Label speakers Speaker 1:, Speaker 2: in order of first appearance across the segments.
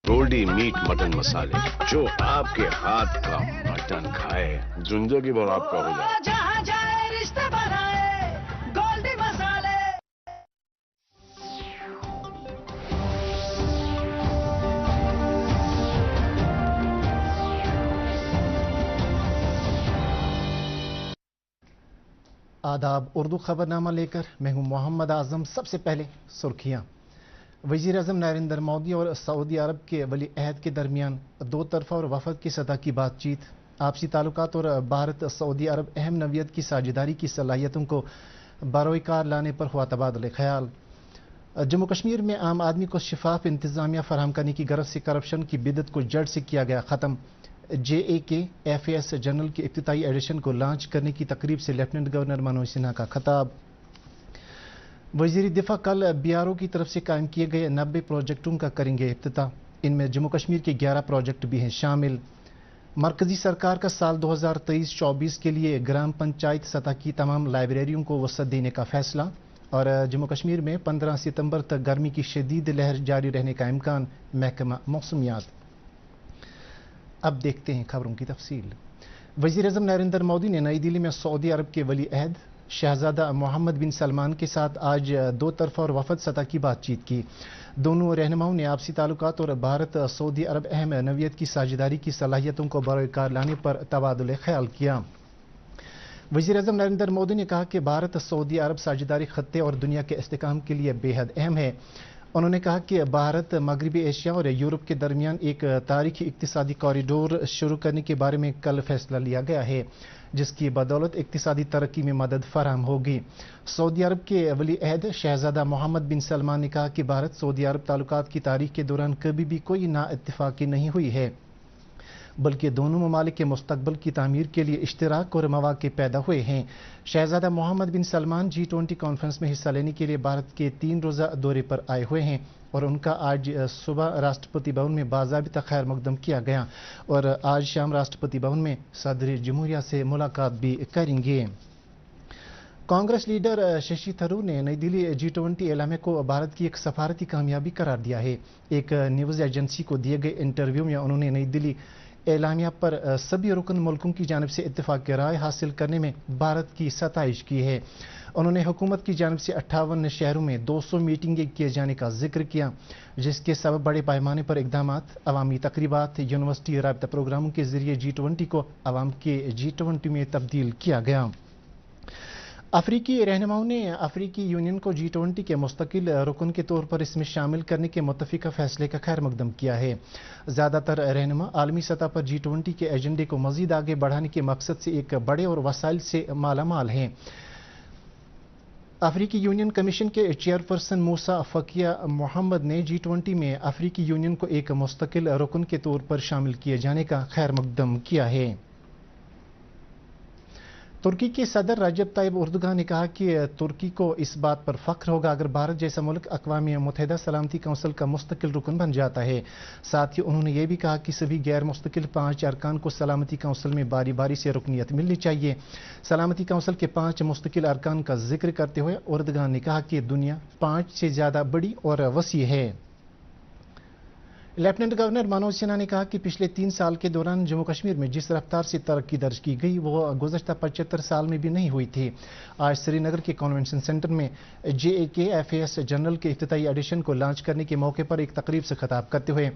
Speaker 1: Goldy meet mutton मसाले, जो आपके हाथ का मटन खाए जिंदगी भर आपका हो जाए।
Speaker 2: जहाँ जाए रिश्ते बनाए गोल्डी मसाले।
Speaker 3: आदाब। उर्दू खबरनामा लेकर मैं हूं मोहम्मद आजम। सबसे पहले सुर्खियां। वजीर अजम नरेंद्र मोदी और सऊदी अरब के वली अहद के दरमियान दो तरफा और वफद की सतह की बातचीत। आपसी ताल्लुकात और भारत सऊदी अरब अहम नवियत की साझेदारी की सलाहियतों को बरोकार लाने पर हुआ तबादला ख्याल। जम्मू कश्मीर में आम आदमी को शफाफ इंतजामिया फराहम करने की गरज से करप्शन की बिदत को जड़ से किया गया ख़त्म। JAK-FAS जनरल के इब्तिदाई एडिशन को लॉन्च करने की तकरीब से लेफ्टिनेंट गवर्नर मनोज सिन्हा का खिताब। वजीर दिफा कल BRO की तरफ से कायम किए गए 90 प्रोजेक्टों का करेंगे इफ्तिताह। इनमें जम्मू कश्मीर के 11 प्रोजेक्ट भी हैं शामिल। मरकजी सरकार का साल 2023-24 के लिए ग्राम पंचायत सतह की तमाम लाइब्रेरियों को वसअत देने का फैसला। और जम्मू कश्मीर में 15 सितंबर तक गर्मी की शदीद लहर जारी रहने का इम्कान, महकमा मौसमियात। अब देखते हैं खबरों की तफसील। वजीर अजम नरेंद्र मोदी ने नई दिल्ली में सऊदी अरब के वली अहद शहजादा मोहम्मद बिन सलमान के साथ आज दो तरफा और वफद सतह की बातचीत की। दोनों रहनुमाओं ने आपसी ताल्लुकात और भारत सऊदी अरब अहम नवियत की साझेदारी की सलाहियतों को बरोकार लाने पर तबादुल ख्याल किया। वजीर अजम नरेंद्र मोदी ने कहा कि भारत सऊदी अरब साझेदारी खत्ते और दुनिया के इस्तेकाम के लिए बेहद अहम है। उन्होंने कहा कि भारत मगरबी एशिया और यूरोप के दरमियान एक तारीखी इक्तिसादी कॉरिडोर शुरू करने के बारे में कल फैसला लिया गया है, जिसकी बदौलत इक्तिसादी तरक्की में मदद फराहम होगी। सऊदी अरब के वली अहद शहजादा मोहम्मद बिन सलमान ने कहा कि भारत सऊदी अरब ताल्लुकात की तारीख के दौरान कभी भी कोई नाइत्तेफाकी नहीं हुई है, बल्कि दोनों ममालिक के मुस्तकबिल की तामीर के लिए इश्तराक और मौक़े पैदा हुए हैं। शहजादा मोहम्मद बिन सलमान G20 कॉन्फ्रेंस में हिस्सा लेने के लिए भारत के 3 रोज़ा दौरे पर आए हुए हैं और उनका आज सुबह राष्ट्रपति भवन में बाज़ाबिता खैर मकदम किया गया और आज शाम राष्ट्रपति भवन में सदर जमहूरिया से मुलाकात भी करेंगे। कांग्रेस लीडर शशि थरूर ने नई दिल्ली G20 एलामिया को भारत की एक सफारती कामयाबी करार दिया है। एक न्यूज़ एजेंसी को दिए गए इंटरव्यू में उन्होंने नई दिल्ली एलामिया पर सभी रुकन मुल्कों की जानिब से इत्तेफाक राय हासिल करने में भारत की सताइश की है। उन्होंने हुकूमत की जानिब से 58 शहरों में 200 मीटिंगें किए जाने का जिक्र किया, जिसके सबब बड़े पैमाने पर इकदामात, अवामी तकरीबात, यूनिवर्सिटी राबता प्रोग्रामों के जरिए G20 को अवाम के G20 में तब्दील किया गया। अफ्रीकी रहनुमाओं ने अफ्रीकी यूनियन को G20 के मुस्तकिल रुकन के तौर पर इसमें शामिल करने के मुत्तफिका फैसले का खैर मकदम किया है। ज़्यादातर रहनुमा आलमी सतह पर G20 के एजेंडे को मजीद आगे बढ़ाने के मकसद से एक बड़े और वसाइल से मालामाल हैं। अफ्रीकी यूनियन कमीशन के चेयरपर्सन मूसा फकिया मोहम्मद ने G20 में अफ्रीकी यूनियन को एक मुस्तकिल रुकन के तौर पर शामिल किए जाने का खैर मकदम किया है। तुर्की के सदर रजब तायिब उर्दुगान ने कहा कि तुर्की को इस बात पर फख्र होगा अगर भारत जैसा मुल्क अक़वाम मुत्तहिदा सलामती कौंसिल का मुस्तकिल रुकन बन जाता है। साथ ही उन्होंने ये भी कहा कि सभी गैर मुस्तकिल 5 अरकान को सलामती कौंसिल में बारी बारी से रुकनीत मिलनी चाहिए। सलामती कौंसिल के 5 मुस्तकिल अरकान का जिक्र करते हुए उर्दुगान ने कहा कि दुनिया 5 से ज़्यादा बड़ी और वसी है। लेफ्टिनेंट गवर्नर मनोज सिन्हा ने कहा कि पिछले 3 साल के दौरान जम्मू कश्मीर में जिस रफ्तार से तरक्की दर्ज की गई वो गुज़श्ता 75 साल में भी नहीं हुई थी। आज श्रीनगर के कन्वेंशन सेंटर में JAK-FAS जनरल के इब्तिदाई एडिशन को लॉन्च करने के मौके पर एक तकरीब से खिताब करते हुए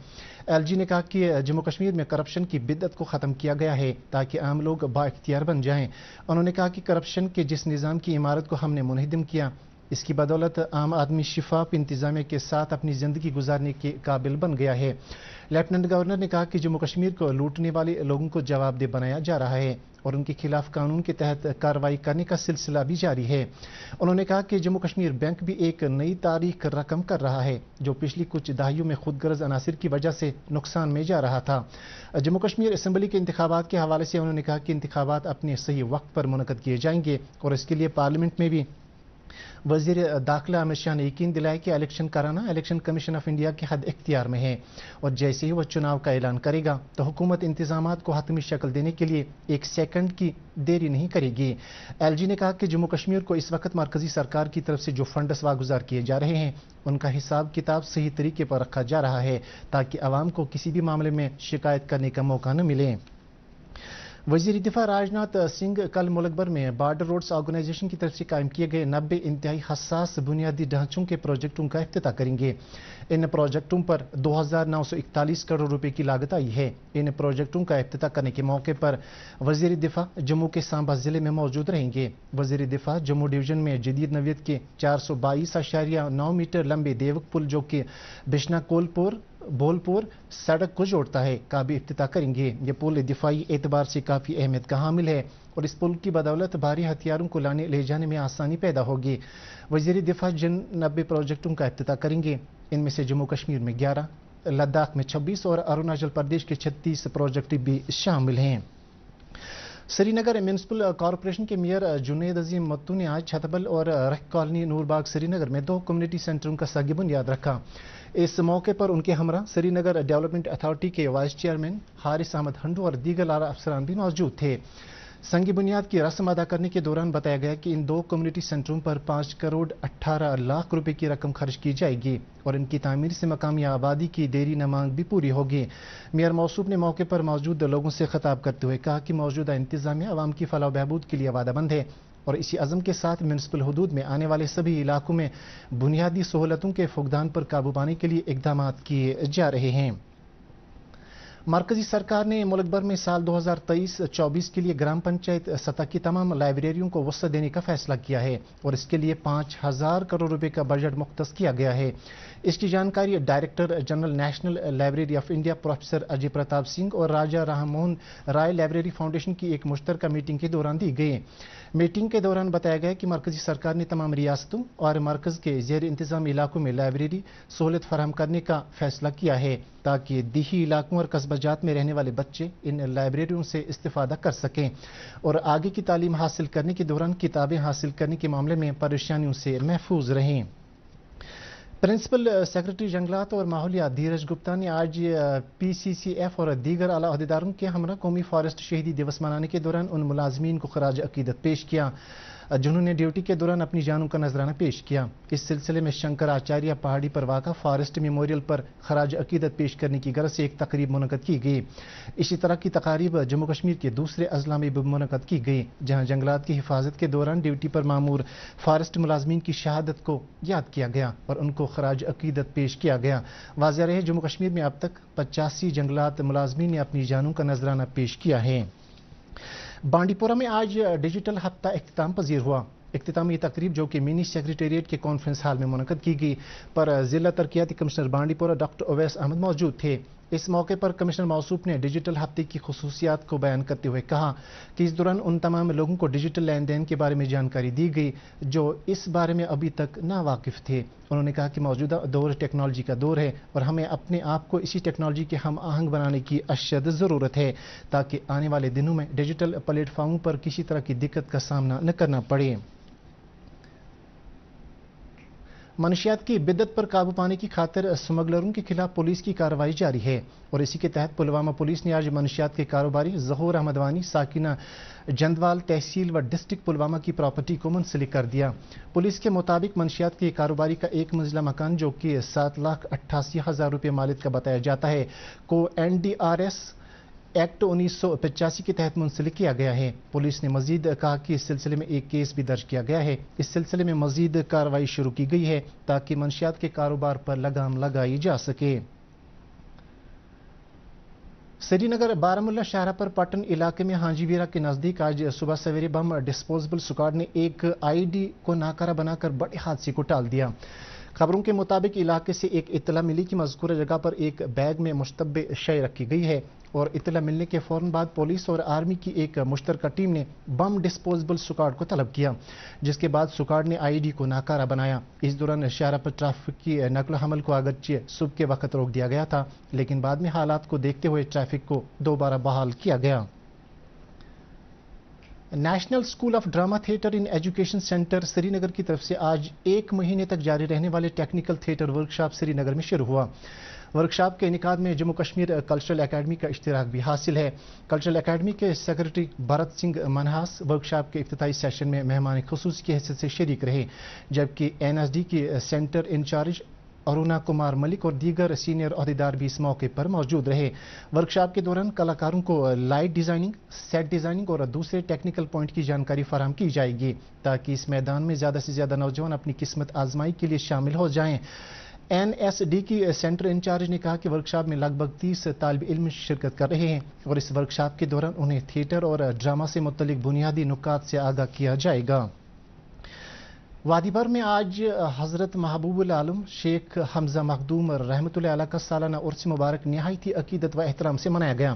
Speaker 3: LG ने कहा कि जम्मू कश्मीर में करप्शन की बिद्दत को ख़त्म किया गया है ताकि आम लोग बाइख्तियार बन जाएं। उन्होंने कहा कि करप्शन के जिस निज़ाम की इमारत को हमने मुनहदम किया, इसकी बदौलत आम आदमी शिफाफ इंतजामिया के साथ अपनी ज़िंदगी गुजारने के काबिल बन गया है। लेफ्टिनेंट गवर्नर ने कहा कि जम्मू कश्मीर को लूटने वाले लोगों को जवाबदेह बनाया जा रहा है और उनके खिलाफ कानून के तहत कार्रवाई करने का सिलसिला भी जारी है। उन्होंने कहा कि जम्मू कश्मीर बैंक भी एक नई तारीख रकम कर रहा है जो पिछली कुछ दहाइयों में खुदगर्ज अनासिर की वजह से नुकसान में जा रहा था। जम्मू कश्मीर असम्बली के इंतखाबात के हवाले से उन्होंने कहा कि इंतखाबात अपने सही वक्त पर मुनक़द किए जाएंगे और इसके लिए पार्लियामेंट में भी वजीर दाखिला अमित शाह ने यकीन दिलाया कि इलेक्शन कराना इलेक्शन कमीशन ऑफ इंडिया के हद इख्तियार में है और जैसे ही वह चुनाव का ऐलान करेगा तो हुकूमत इंतजामात को हतमी शक्ल देने के लिए एक सेकंड की देरी नहीं करेगी। एलजी ने कहा कि जम्मू कश्मीर को इस वक्त मरकजी सरकार की तरफ से जो फंड्स वागुजार किए जा रहे हैं उनका हिसाब किताब सही तरीके पर रखा जा रहा है ताकि आवाम को किसी भी मामले में शिकायत करने का मौका न मिले। वजीर दिफा राजनाथ सिंह कल मुल्क भर में बॉर्डर रोड्स ऑर्गेनाइजेशन की तरफ से कायम किए गए 90 इंतहाई हसास बुनियादी ढांचों के प्रोजेक्टों का इफ्तिताह करेंगे। इन प्रोजेक्टों पर 2,941 करोड़ रुपए की लागत आई है। इन प्रोजेक्टों का इफ्तिताह करने के मौके पर वजीर दिफा जम्मू के सांबा जिले में मौजूद रहेंगे। वजीर दिफा जम्मू डिवीजन में जदीद नवियत के 422.9 मीटर लंबे देवक पुल जो कि बिश्ना कोलपुर बोलपुर सड़क को जोड़ता है का भी इफ्तिताह करेंगे। ये पुल दिफाई एतबार से काफ़ी अहमियत का हामिल है और इस पुल की बदौलत भारी हथियारों को लाने ले जाने में आसानी पैदा होगी। वजीर दिफा जिन 90 प्रोजेक्टों का इफ्तिताह करेंगे इनमें से जम्मू कश्मीर में 11, लद्दाख में 26 और अरुणाचल प्रदेश के 36 प्रोजेक्ट भी शामिल हैं। श्रीनगर म्यूनिसिपल कॉरपोरेशन के मेयर जुनेद अजीम मत्तू ने आज छतबल और रख कॉलोनी नूरबाग श्रीनगर में 2 कम्युनिटी सेंटरों का सगी बुनियाद रखा। इस मौके पर उनके हमरा श्रीनगर डेवलपमेंट अथॉरिटी के वाइस चेयरमैन हारिस अहमद हंडू और दीगर आला अफसरान भी मौजूद थे। संगी बुनियाद की रस्म अदा करने के दौरान बताया गया कि इन 2 कम्युनिटी सेंटरों पर 5 करोड़ 18 लाख रुपए की रकम खर्च की जाएगी और इनकी तामीर से मकामी आबादी की देरी न मांग भी पूरी होगी। मेयर मौसूफ ने मौके पर मौजूद लोगों से खिताब करते हुए कहा कि मौजूदा इंतजामिया अवाम की फलाह बहबूद के लिए वादाबंद है और इसी अज़म के साथ म्यूनिसिपल हुदूद में आने वाले सभी इलाकों में बुनियादी सहूलतों के फुकदान पर काबू पाने के लिए इकदाम किए जा रहे हैं। मरकजी सरकार ने मुल्क भर में साल 2023-24 के लिए ग्राम पंचायत सतह की तमाम लाइब्रेरियों को वसअत देने का फैसला किया है और इसके लिए 5,000 करोड़ रुपए का बजट मुख्तस किया गया है। इसकी जानकारी director general national library of India professor Ajay Pratap Singh और राजा राममोहन राय लाइब्रेरी फाउंडेशन की एक मुश्तरका मीटिंग के दौरान दी गई। मीटिंग के दौरान बताया गया कि मरकजी सरकार ने तमाम रियासतों और मरकज के जेर इंतजाम इलाकों में लाइब्रेरी सहूलत फराहम करने का फैसला किया है ताकि देही इलाकों और कस्बाजात में रहने वाले बच्चे इन लाइब्रेरियों से इस्तेफादा कर सकें और आगे की तालीम हासिल करने के दौरान किताबें हासिल करने के मामले में परेशानियों से महफूज रहें। प्रिंसिपल सेक्रेटरी जंगलात और माहौलियात धीरज गुप्ता ने आज PCCF और दीगर आला अहदेदारों के हमरा कौमी फॉरेस्ट शहीदी दिवस मनाने के दौरान उन मुलाजमीन को खराज अकीदत पेश किया जिन्होंने ड्यूटी के दौरान अपनी जानों का नजराना पेश किया। इस सिलसिले में शंकराचार्य पहाड़ी पर वाक़ा फॉरेस्ट मेमोरियल पर खराज अकीदत पेश करने की गरज से एक तकरीब मुनक़द की गई। इसी तरह की तकारीब जम्मू कश्मीर के दूसरे अजला में भी मुनक़द की गई जहाँ जंगलात की हिफाजत के दौरान ड्यूटी पर मामूर फॉरेस्ट मुलाजमीन की शहादत को याद किया गया और उनको खराज अकीदत पेश किया गया। वाज़ेह रहे जम्मू कश्मीर में अब तक 85 जंगलात मुलाजमीन ने अपनी जानों का नजराना पेश किया है। बांडीपोरा में आज डिजिटल हफ्ता इख्तिताम पजीर हुआ। इख्तितामी तकरीब जो कि मिनी सेक्रेटेरिएट के कॉन्फ्रेंस हॉल में मुनक़द की गई पर जिला तरक्याती कमिश्नर बांडीपोरा डॉक्टर ओवैस अहमद मौजूद थे। इस मौके पर कमिश्नर मौसूफ ने डिजिटल हफ्ते की खुसूसियात को बयान करते हुए कहा कि इस दौरान उन तमाम लोगों को डिजिटल लेन देन के बारे में जानकारी दी गई जो इस बारे में अभी तक नावाकिफ थे। उन्होंने कहा कि मौजूदा दौर टेक्नोलॉजी का दौर है और हमें अपने आप को इसी टेक्नोलॉजी के हम आहंग बनाने की अशद ज़रूरत है ताकि आने वाले दिनों में डिजिटल प्लेटफॉर्मों पर किसी तरह की दिक्कत का सामना न करना पड़े। मनशियात की बिद्दत पर काबू पाने की खातिर स्मगलरों के खिलाफ पुलिस की कार्रवाई जारी है और इसी के तहत पुलवामा पुलिस ने आज मनशियात के कारोबारी ज़हूर अहमद वानी साकिना जंदवाल तहसील व डिस्ट्रिक्ट पुलवामा की प्रॉपर्टी को मुंसलिक कर दिया। पुलिस के मुताबिक मनशियात के कारोबारी का एक मंजिला मकान जो कि 7,88,000 रुपये मालिक का बताया जाता है को NDRS एक्ट 1985 के तहत मुंसलिक किया गया है। पुलिस ने मजीद कहा कि इस सिलसिले में एक केस भी दर्ज किया गया है। इस सिलसिले में मजीद कार्रवाई शुरू की गई है ताकि मंशियात के कारोबार पर लगाम लगाई जा सके। श्रीनगर बारामुल्ला शाहरा पर पटन इलाके में हांजीवीरा के नजदीक आज सुबह सवेरे बम डिस्पोजेबल स्क्वाड ने एक IED को नाकारा बनाकर बड़े हादसे को टाल दिया। खबरों के मुताबिक इलाके से एक इत्तला मिली कि मज़कूरा जगह पर एक बैग में मुश्तबे शय रखी गई है और इत्तला मिलने के फौरन बाद पुलिस और आर्मी की एक मुश्तरका टीम ने बम डिस्पोजेबल स्क्वाड को तलब किया जिसके बाद स्क्वाड ने IED को नाकारा बनाया। इस दौरान शाहरा पर ट्रैफिक की नकल हमल को अगरचे सुबह के वक्त रोक दिया गया था लेकिन बाद में हालात को देखते हुए ट्रैफिक को दोबारा बहाल किया गया। National school of drama theatre in education centre Srinagar کی طرف سے آج 1 مہینے تک جاری رہنے والے ٹیکنیکل تھیٹر ورکشاپ سری نگر میں شروع ہوا۔ ورکشاپ کے انعقاد میں جموں کشمیر کلچرل اکیڈمی کا اشتراک بھی حاصل ہے۔ کلچرل اکیڈمی کے سیکرٹری بھرت سنگھ منہاس ورکشاپ کے افتتاحی سیشن میں مہمان خصوصی کی حیثیت سے شریک رہے، جبکہ NSD کی سینٹر انچارج ارونا کمار ملک اور دیگر سینئر عہدیدار بھی اس موقع پر موجود رہے۔ ورکشاپ کے دوران کلاکاروں کو لائٹ ڈیزائننگ، سیٹ ڈیزائننگ اور دوسرے ٹیکنیکل پوائنٹ کی جانکاری فراہم کی جائے گی تاکہ اس میدان میں زیادہ سے زیادہ نوجوان اپنی قسمت آزمائی کے لیے شامل ہو جائیں۔ NSD کی سینٹر انچارج نے کہا کہ ورکشاپ میں لگ بھگ 30 طالب علم شرکت کر رہے ہیں اور اس ورکشاپ کے دوران انہیں تھیٹر اور ڈرامہ سے متعلق بنیادی نکات سے آگاہ کیا جائے گا۔ وادی بھر میں آج حضرت محبوب العالم شیخ حمزہ مخدوم رحمۃ اللہ علیہ کا سالانہ عرس مبارک نہایت ہی عقیدت و احترام سے منایا گیا۔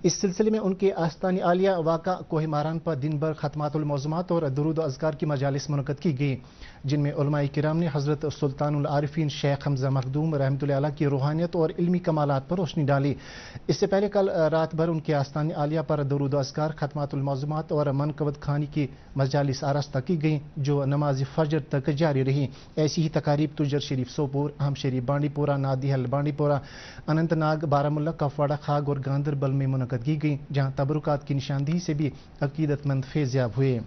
Speaker 3: اس سلسلے میں ان کے آستان عالیہ واقع کوہ ماران پر دن بھر ختمات المعظمات اور درود و اذکار کی مجالس منعقد کی گئی، جن میں علماء کرام نے حضرت سلطان العارفین شیخ حمزہ مخدوم رحمۃ اللہ علیہ کی روحانیت اور علمی کمالات پر روشنی ڈالی۔ اس سے پہلے کل رات بھر ان کے آستان عالیہ پر درود و اذکار، ختمات المعظمات اور منقبت خوانی کی مجالس آراستہ کی گئیں جو نماز فجر تک جاری رہی۔ ایسی ہی تقاریب تجر شریف سوپور، اہم شریف بانڈی پورہ، نادی حل بانڈی پورہ، اننت ناگ بارہمولہ، کپواڑہ خاگ اور گاندربل میں منعقد کی گئی، جہاں تبرکات کی نشاندہی سے بھی عقیدت مند فیضیاب ہوئے۔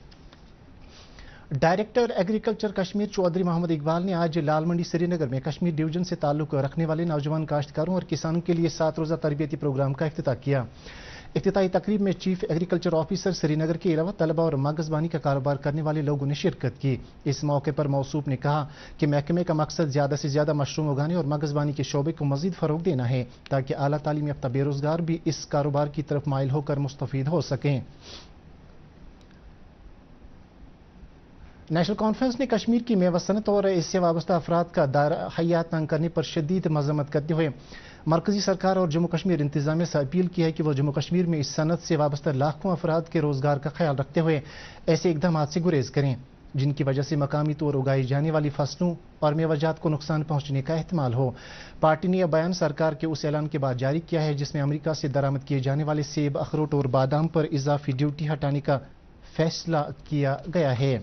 Speaker 3: ڈائریکٹر ایگریکلچر کشمیر چودھری محمد اقبال نے آج لال منڈی سری نگر میں کشمیر ڈویژن سے تعلق رکھنے والے نوجوان کاشتکاروں اور کسانوں کے لیے 7 روزہ تربیتی پروگرام کا افتتاح کیا۔ افتتاحی تقریب میں چیف ایگریکلچر آفیسر سری نگر کے علاوہ طلبہ اور ماغزبانی کا کاروبار کرنے والے لوگوں نے شرکت کی۔ اس موقع پر موصوف نے کہا کہ محکمے کا مقصد زیادہ سے زیادہ مشروم اگانے اور ماغزبانی کے شعبے کو مزید فروغ دینا ہے تاکہ اعلیٰ تعلیم یافتہ بے روزگار بھی اس کاروبار کی طرف مائل ہو کر مستفید ہو سکیں۔ نیشنل کانفرنس نے کشمیر کی میوہ صنعت اور اس سے وابستہ افراد کا دائرہ حیات تنگ کرنے پر شدید مذمت کرتے ہوئے مرکزی سرکار اور جموں کشمیر انتظامیہ سے اپیل کی ہے کہ وہ جموں کشمیر میں اس صنعت سے وابستہ لاکھوں افراد کے روزگار کا خیال رکھتے ہوئے ایسے اقدامات سے گریز کریں جن کی وجہ سے مقامی طور اگائی جانے والی فصلوں اور میوہ جات کو نقصان پہنچنے کا احتمال ہو۔ پارٹی نے یہ بیان سرکار کے اس اعلان کے بعد جاری کیا ہے جس میں امریکہ سے درآمد کیے جانے والے سیب، اخروٹ اور بادام پر اضافی ڈیوٹی ہٹانے کا فیصلہ کیا گیا ہے۔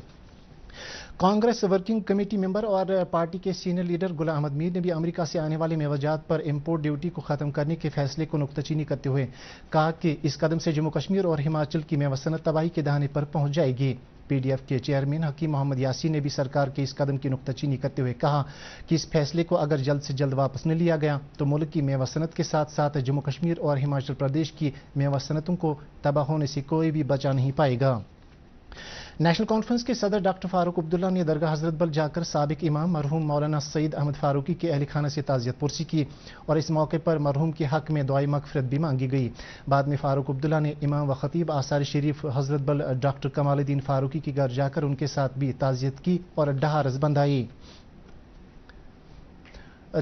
Speaker 3: کانگریس ورکنگ کمیٹی ممبر اور پارٹی کے سینئر لیڈر غلام احمد میر نے بھی امریکہ سے آنے والے میوہ جات پر امپورٹ ڈیوٹی کو ختم کرنے کے فیصلے کو نکتہ چینی کرتے ہوئے کہا کہ اس قدم سے جموں کشمیر اور ہماچل کی میوہ صنعت تباہی کے دہانے پر پہنچ جائے گی۔ PDF کے چیئرمین حکیم محمد یاسین نے بھی سرکار کے اس قدم کی نکتہ چینی کرتے ہوئے کہا کہ اس فیصلے کو اگر جلد سے جلد واپس نہ لیا گیا تو ملک کی میوہ صنعت کے ساتھ ساتھ جموں کشمیر اور ہماچل پردیش کی میوہ صنعتوں کو تباہ ہونے سے کوئی بھی بچا نہیں پائے گا۔ نیشنل کانفرنس کے صدر ڈاکٹر فاروق عبداللہ نے درگاہ حضرت بل جا کر سابق امام مرحوم مولانا سعید احمد فاروقی کے اہل خانہ سے تعزیت پرسی کی اور اس موقع پر مرحوم کے حق میں دعائے مغفرت بھی مانگی گئی۔ بعد میں فاروق عبداللہ نے امام و خطیب آثار شریف حضرت بل ڈاکٹر کمال الدین فاروقی کے گھر جا کر ان کے ساتھ بھی تعزیت کی اور ڈھارس بندھائی۔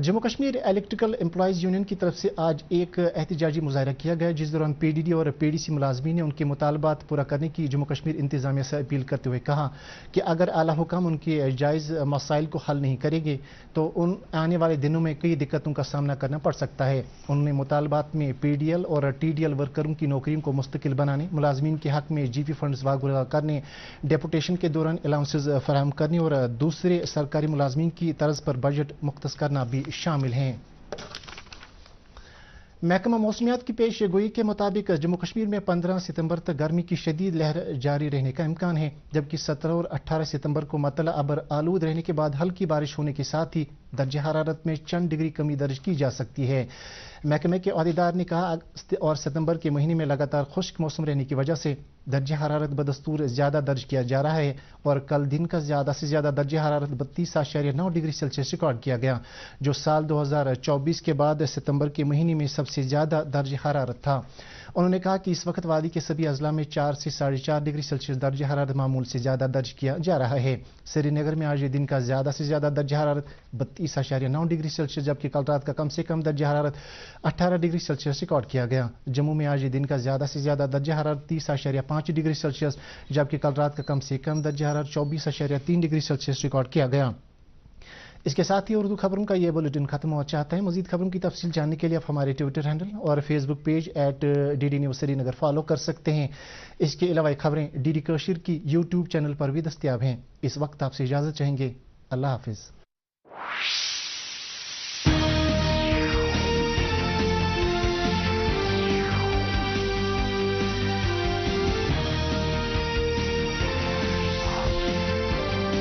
Speaker 3: Jammu Kashmir electrical employees union کی طرف سے آج ایک احتجاجی مظاہرہ کیا گیا جس دوران PDD اور PDC ملازمین نے ان کے مطالبات پورا کرنے کی جموں کشمیر انتظامیہ سے اپیل کرتے ہوئے کہا کہ اگر اعلیٰ حکام ان کے جائز مسائل کو حل نہیں کریں گے تو ان آنے والے دنوں میں کئی دقتوں کا سامنا کرنا پڑ سکتا ہے۔ انہوں نے مطالبات میں PDL اور TDL ورکروں کی نوکریوں کو مستقل بنانے، ملازمین کے حق میں GP فنڈز واگزار کرنے، ڈیپوٹیشن کے دوران الاؤنسز فراہم کرنے اور دوسرے سرکاری ملازمین کی طرز پر بجٹ مختص کرنا بھی شامل ہیں۔ محکمہ موسمیات کی پیش گوئی کے مطابق جموں کشمیر میں 15 ستمبر تک گرمی کی شدید لہر جاری رہنے کا امکان ہے، جبکہ 17 اور 18 ستمبر کو مطلع ابر آلود رہنے کے بعد ہلکی بارش ہونے کے ساتھ ہی درجہ حرارت میں چند ڈگری کمی درج کی جا سکتی ہے۔ محکمے کے عہدیدار نے کہا اور ستمبر کے مہینے میں لگاتار خشک موسم رہنے کی وجہ سے درجہ حرارت بدستور زیادہ درج کیا جا رہا ہے اور کل دن کا زیادہ سے زیادہ درجہ حرارت 32.9 ڈگری سیلسیس ریکارڈ کیا گیا جو سال 2024 کے بعد ستمبر کے مہینے میں سب سے زیادہ درجہ حرارت تھا۔ انہوں نے کہا کہ اس وقت وادی کے سبھی اضلاع میں 4 سے 4.5 ڈگری سیلسیس درجہ حرارت معمول سے زیادہ درج کیا جا رہا ہے۔ سری نگر میں آج دن کا زیادہ سے زیادہ درجہ حرارت 32.9 ڈگری سیلسیس جبکہ کل رات کا کم سے کم درجہ حرارت 18 ڈگری سیلسیس ریکارڈ کیا گیا۔ جموں میں آج دن کا زیادہ سے زیادہ درجہ حرارت 30.5 ڈگری سیلسیس جبکہ کل رات کا کم سے کم درجہ حرارت 24.3 ڈگری سیلسیس ریکارڈ کیا گیا۔ اس کے ساتھ ہی اردو خبروں کا یہ بلیٹن ختم ہو چاہتا ہے. مزید خبروں کی تفصیل جاننے کے لیے آپ ہمارے ٹویٹر ہینڈل اور فیس بک پیج @DD News سری نگر فالو کر سکتے ہیں. اس کے علاوہ خبریں DD کشیر کی یوٹیوب چینل پر بھی دستیاب ہیں. اس وقت آپ سے اجازت چاہیں گے. اللہ حافظ.